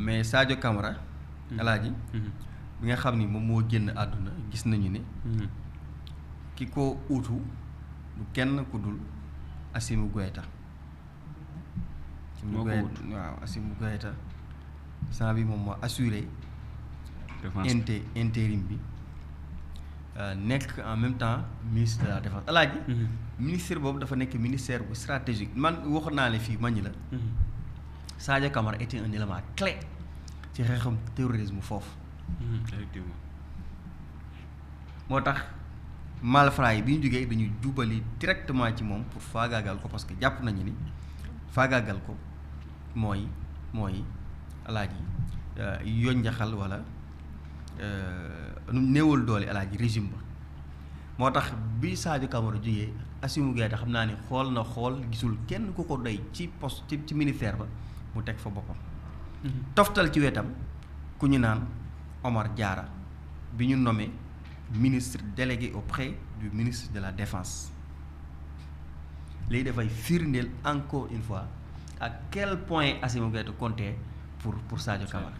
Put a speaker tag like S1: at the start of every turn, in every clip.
S1: mais Sadio Camara alaaji bi nga xam ni moom moo génn àdduna gis nañu ne ki ko uutu du kenn ku dul Assimi Goïta waaw Assimi Goïta sant bi moom moo assuré intérim bi nekk en même temps ministre de la défense alaaji ministère boobu dafa nekk ministère bu stratégique man waxoon naa ne fii mañi la Sadio Camara était un élément clé ci xeexam terrorisme foofu
S2: effectivement
S1: moo tax malfrats yi bi ñu jógee dañuy jubali directement ci moom pour faagaagal ko parce que jàpp nañu ni faagaagal ko mooy alaaji yonjaxal wala néewal doole alaaji régime ba moo tax bi Sadio Camara jógee Assimi Goïta xam naa ni xool gisul kenn ku ko doy ci poste ci ministère ba mu teg fa boppam toftal ci wetam ku ñu naan Omar Diarra bi ñu nommé ministre délégué auprès du ministre de la défense léegi dafay firndeel encore une fois à quel point Assimi Goïta comptait pour Sadio Camara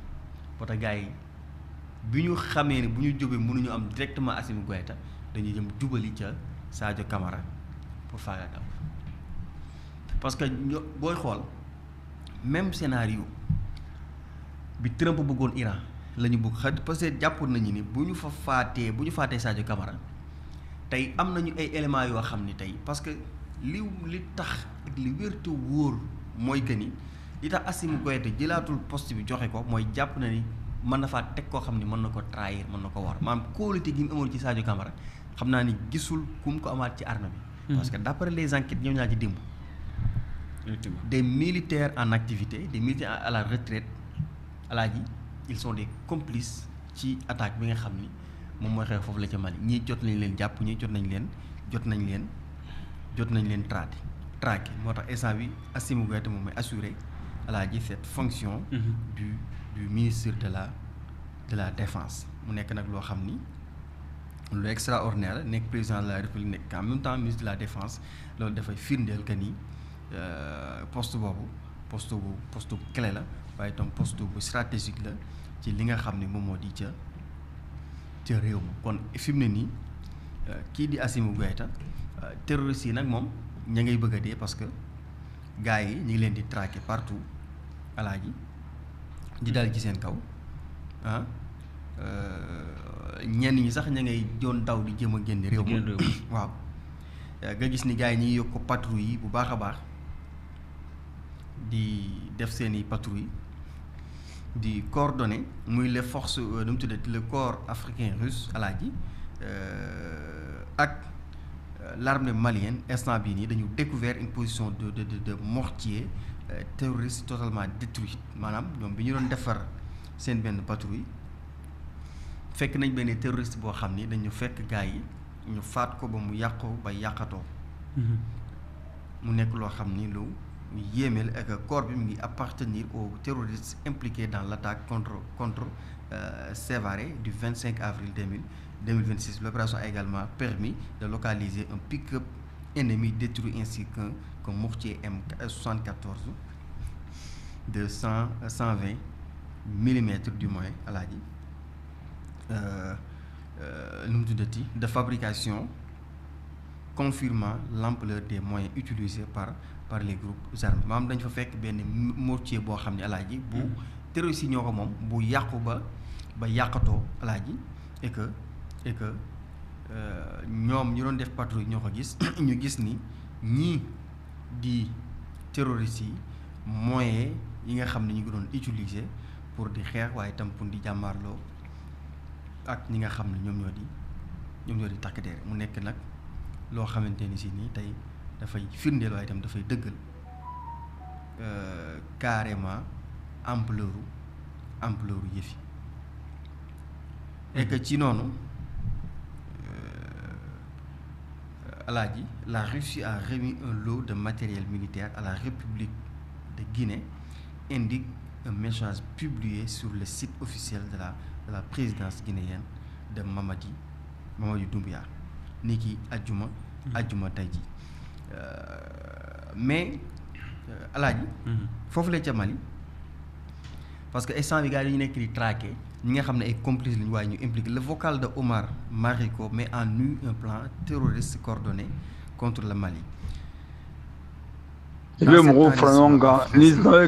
S1: moo tax gars yi bi ñu xamee ne bu ñu jógee mënuñu am directement Assimi Goïta dañuy jëm jubali ca Sadio Camara pour faagaagal parce que booy xool même scénario bi Trump bëggoon Iran la ñu bëgg xaj parce que jàppoon nañu ni bu ñu faatee Sadio Camara tey am nañu ay éléments yoo xam ni tey parce que li tax ak li wérte wóor mooy que ni li tax Assimi Goïta jëlaatul poste bi joxe ko mooy jàpp na ni mën na faa teg koo xam ni mën na ko trahir mën na ko war maanaam kóolute gi mu amoon ci Sadio Camara xam naa ni gisul ku mu ko amaat ci armée bi parce que d'après les enquêtes ñëw naa ci démb des militaires en activité des militaires à la retraite alaaji ils sont des complices ci attaque bi nga xam ni moom mooy xew foofu la ca Mali ñii jot nañ leen jàpp ñii jot nañ leen traqué moo tax instant bi Assimi Goïta moom mooy assuré alaaji cette fonction du ministre de la défense mu nekk nag loo xam ni lu extraordinaire la nekk président de la république nekk en même temps ministre de la défense loolu dafay firndeel que ni poste boobu poste bu clé la waaye itam poste bu stratégique la ci li nga xam ne moom moo di ca réew ma kon fi mu ne nii kii di Assimi Goïta terroristes yi nag moom ña ngay bëgg a dee parce que gars yi ñu ngi leen di traquer partout alaaji di dal ci seen kaw ñenn ñi sax ña ngay doon daw di jëm a génn réew ma waaw nga gis ni gars yi ñi ngi yokk patrouille yi bu baax a baax di def seeni patrouille di coordonner muy les forces nu mu tuddati le corps africain russe alaaji ak l'armée malienne instant bii nii dañu découvert une position de mortier terroriste totalement détruite maanaam ñoom bi ñu doon defar seen benn patrouille fekk nañ benn terroriste boo xam ni dañu fekk gars yi ñu faat ko ba mu yàqu ba yàqatoo mu nekk loo xam ni lu yéemeel ak corps bi mu ngi appartenir aux terroristes impliqués dans l'attaque contre Sévaré du 25 avril 2026. L'opération a également permis de localiser un pick-up ennemi détruit ainsi qu'un mortier M74 de 120 mm du moins alaaji nu mu tuddati de fabrication confirmant l'ampleur des moyens utilisés par les groupes armés maanaam dañ fa fekk benn mortier boo xam ne alaaji bu terroristes yi ñoo ko moom bu yàqu ba yàqatoo alaaji et que ñoom ñu doon def patrouille ñoo ko gis ñu gis ni ñii di terroristes yi moyens yi nga xam ne ñu ngi doon utiliser pour di xeex waaye itam pour di jàmmaarloo ak ñi nga xam ne ñoom ñoo di takk der mu nekk nag loo xamante ni si nii tey dafay firndeel waaye itam dafay dëggal carrément ampleur yëf yi et que ci noonu alaaji la Russie a remis un lot de matériel militaire à la République de Guinée, indique un message publié sur le site officiel de la présidence guinéenne de Mamadi Doumbouya ni ki ajjuma tey ji mais alaaji foofu la ca Mali parce que instant bi gars yi dañu nekk di traqué ñi nga xam ne ay complices lañu waaye ñu impliqué le vocal de Omar Mariko met en nu un plan terroriste coordonné contre le Mali.
S2: Il veut me reprendre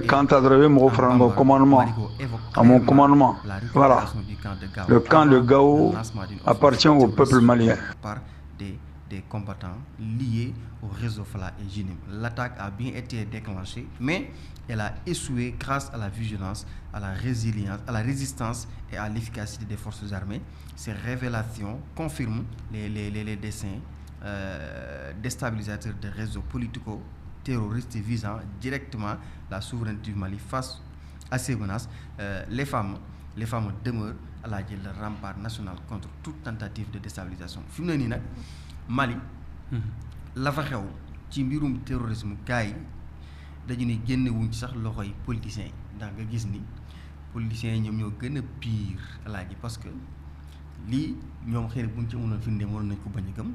S2: quand adresse mon commandement, à mon commandement. Voilà. Le camp de Gao appartient au peuple malien.
S1: Par des combattants liés au réseau Fala et Jinim. L'attaque a bien été déclenchée, mais elle a échoué grâce à la vigilance, à la résilience, à la résistance et à l'efficacité des forces armées. Ces révélations confirment les desseins déstabilisateurs des réseaux politico-terroristes visant directement la souveraineté du Mali. Face à ces menaces, les femmes demeurent à la le rempart national contre toute tentative de déstabilisation. Fi mu ne nii nag Mali la fa xew ci mbirum terrorisme gars yi dañu ne génne wuñ ci sax loxoy politiciens yi ndax nga gis ni politiciens yi ñoom ñoo gën a pire alaaji parce que lii ñoom xëy na buñ ci mënoon firnde mënoon nañ ko bañ a gëm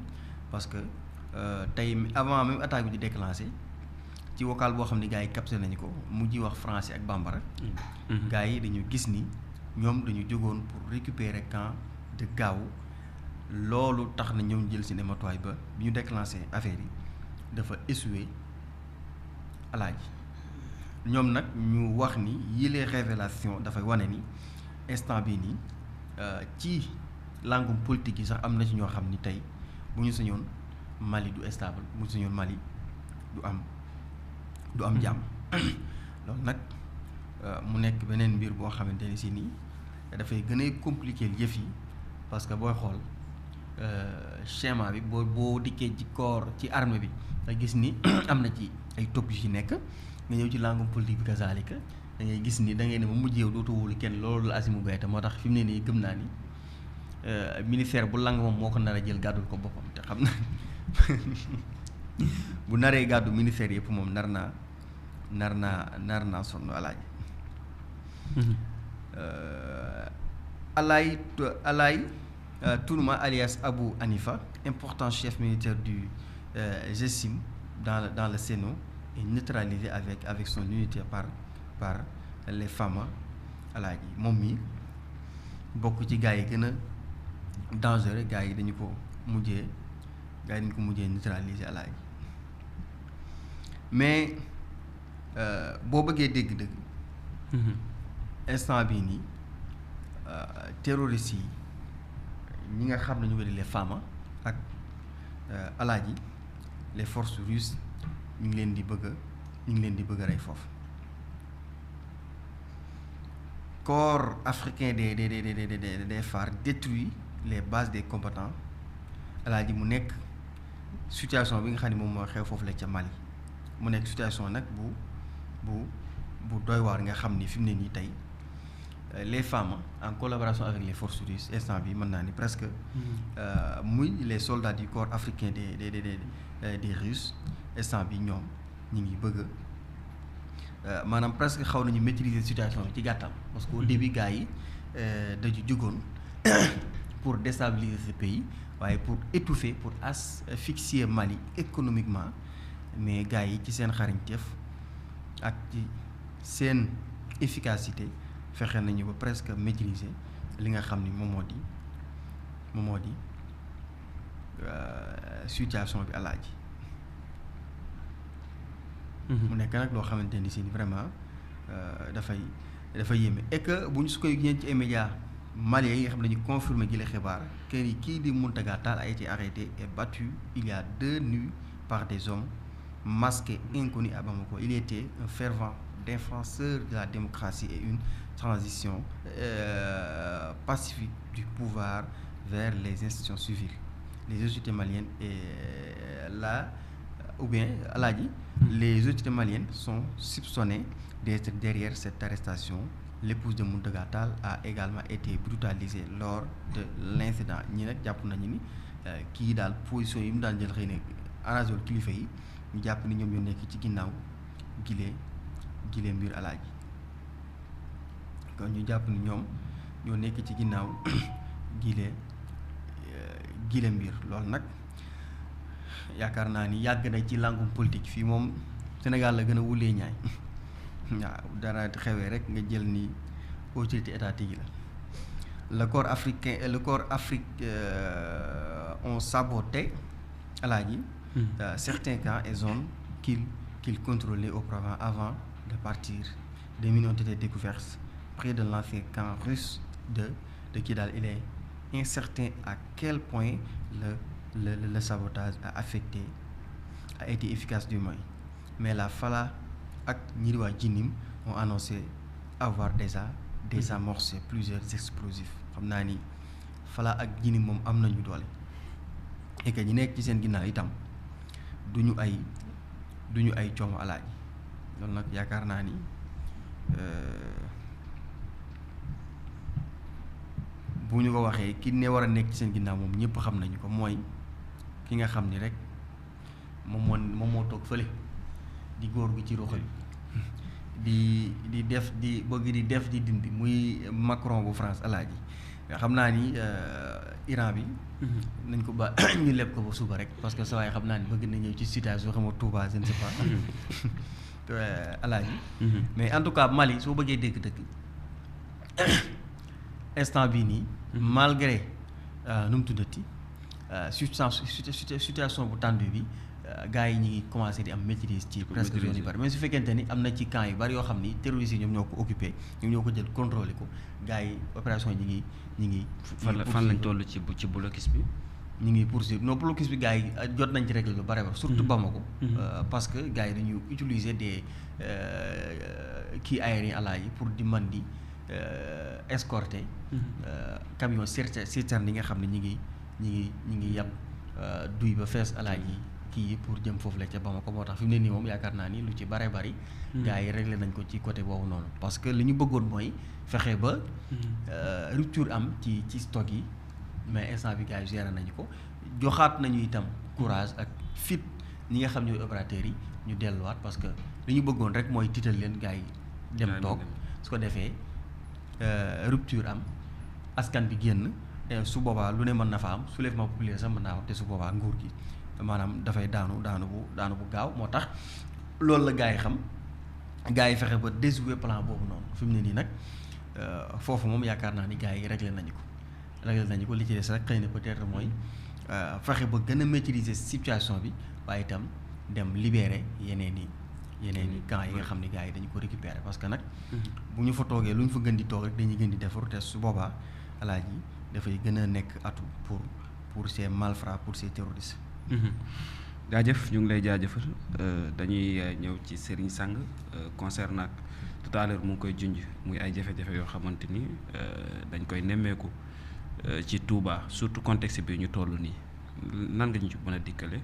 S1: parce que tey avant même attaque bi di déclenché ci vocal boo xam ne gars yi capté nañu ko mu ji wax français ak bambara gars yi dañu gis ni ñoom dañu jógoon pour récupérer camp de Gao loolu tax na ñoom jël si matuwaay ba bi ñu déclenché affaire yi dafa échoué alaaji ñoom nag ñu wax ni yile révélation dafay wane ni instant bii nii ci langum politique yi sax am na ci ñoo xam ni tey bu ñu sañoon Mali du stable bu ñu sañoon Mali du am jàmm loolu nag mu nekk beneen mbir boo xamante ni si nii dafay gën a compliquer yëf yi parce que booy xool schéma bi boo dikkee ci corps ci armée bi nga gis ni am na ci ay topp yu ci nekk nga ñëw ci langum politique bi kazaalika da ngay gis ni da ngay ne ma mujj yow dootu wóolu kenn loolu la Assimi Goïta moo tax fi mu ne nii gëm naa ni ministère bu lang moom moo ko nar a jël gàddul ko boppam te xam na bu naree gàddu ministère yëpp moom nar naa sonn alaaji Alay Tourma alias Abou Hanifa, important chef militaire du GESIM dans le Sénat, est neutralisé avec son unité par les femmes alaaji moom mi bokk ci gars yi gën a dangereux gars yi dañu ko mujjee neutraliser alaaji mais boo bëggee dégg-dëgg instant bii nii terroristes yi ñi nga xam ne ñu ngi di les femmes ak alaaji les forces russes ñu ngi leen di bëgg a rey foofu corps africain des phares détruit les bases des combattants alaaji mu nekk situation bi nga xam ne moom moo xew foofu la ca Mali mu nekk situation nag bu doy waar nga xam ni fi mu ne nii tey les femmes en collaboration avec les forces russes instant bi mën naa ni presque muy les soldats du corps africain des Russes instant bi ñoom ñu ngi bëgg maanaam presque xaw nañu maîtriser situation bi ci gàttal parce que au début gars yi dañu jugoon pour déstabiliser ce pays waaye pour étouffer pour asphyxier Mali économiquement mais gars yi ci seen xarañteef ak ci seen efficacité fexe nañu ba presque maîtriser li nga xam ni moom moo di situation bi alaaji mu nekk nag loo xamante ni si vraiment dafay yéeme et que bu ñu su koy ñeen ci ay médias maliens yi nga xam ne dañu confirmer gi la xibaar que ni kii di Mountaga Tall a été arrêté et battu il y a 2 nuits par des hommes masqués inconnus à Bamako. Il était un fervent défenseur de la démocratie et une transition pacifique du pouvoir vers les institutions civiles. Les autorités maliennes les autorités maliennes sont soupçonnées d'être derrière cette arrestation. L'épouse de Mountaga Tall a également été brutalisée lors de l'incident. ñi nag jàpp nañu ni kii daal position yi mu daan jël xëy na arrangé wul kilifa yi ñu jàpp ni ñoom ñoo nekk ci ginnaaw gilee mbir alaaji kon ñu jàpp ni ñoom ñoo nekk ci ginnaaw gilee mbir loolu nag yaakaar naa ni yàgg na ci langum politique fii moom Sénégal la gën a wulee ñaay waaw dara xewee rek nga jël ni autorité étatique le corps africain ont saboté certains camps et zones qu'ils contrôlaient auparavant avant de partir. Des mines ont été découvertes près de l'ancien camp russe de Kidal. Il est incertain à quel point le sabotage a été efficace du moins. Mais la Fala et Nyirwa Djinim ont annoncé avoir déjà désamorcé plusieurs explosifs. xam naa ni Fala ak Djinim moom am nañu doole et que ñi nekk ci seen ginnaaw itam duñu ay coomo alaaji loolu nag yaakaar naa ni bu ñu ko waxee ki ne war a nekk ci seen ginnaaw moom ñëpp xam nañu ko mooy ki nga xam ni rek moom moo toog fële di góor gi ci roxo di bëgg di dindi muy Macron bu France alaaji xam naa ni Iran bi nañ ko ba ñu leb ko ba suba rek parce que sa waay xam naa ni bëgg na ñëw ci situation xam nga Touba je ne sais pas alaaji mais en tout cas Mali soo bëggee dégg-dëgg instant bii nii malgré nu mu tuddati situation bu tendue bi gars yi ñi ngi commencé di am maîtrise ci presque zone yu bari mais su fekkente ni am na ci camp yu bari yoo xam ni terroristes yi ñoom ñoo ko occupé ñoom ñoo ko jël contrôlé ko gars yi opération yi ñi ngi
S3: fan lañ toll ci blocus bi
S1: ñu ngi poursuivre non blocus bi gars yi jot nañ ci régler lu bari surtout Bamako parce que gars yi dañu utiliser des kii aériens àla yi pour di man di escorter camion citerne yi nga xam ne ñi ngi yab duy ba fees àla yi kii pour jëm foofu la ca Bamako moo tax fi mu ne nii moom yaakaar naa ni lu ci bare bari gars yi réglé nañ ko ci côté boobu noonu parce que li ñu bëggoon mooy fexe ba rupture am ci stock yi mais instant bi gars yi géré nañu ko joxaat nañu itam courage ak fit ñi nga xam ñooy opérateurs yi ñu delluwaat parce que li ñu bëggoon rek mooy tiital leen gars yi dem toog su ko defee rupture am askan bi génn su boobaa lu ne mën na fa am soulèvement populaire sax mën naa wax te su boobaa nguur gi maanaam dafay daanu bu gaaw moo tax loolu la gars yi xam gars yi fexe ba déjouer plan boobu noonu fi mu ne nii nag foofu moom yaakaar naa ni gars yi réglé nañu ko li ci des rek xëy na peut-être mooy fexe ba gën a maîtriser situation bi waaye itam dem libérer yeneen i camps yi nga xam ne gars yi dañu ko récupérer parce que nag bu ñu fa toogee lu ñu fa gën di toog rek dañuy gën di defaru te su boobaa alaaji dafay gën a nekk atu pour ces malfrats pour ces terroristes.
S3: jaajëf ñu ngi lay jaajëfal dañuy ñëw ci Serigne Sang concernant tout à l'heure mu ngi koy junj muy ay jafe-jafe yoo xamante ni dañ koy nemmeeku ci Touba surtout contexte bi ñu toll nii nan nga ñu ci mën a dikkale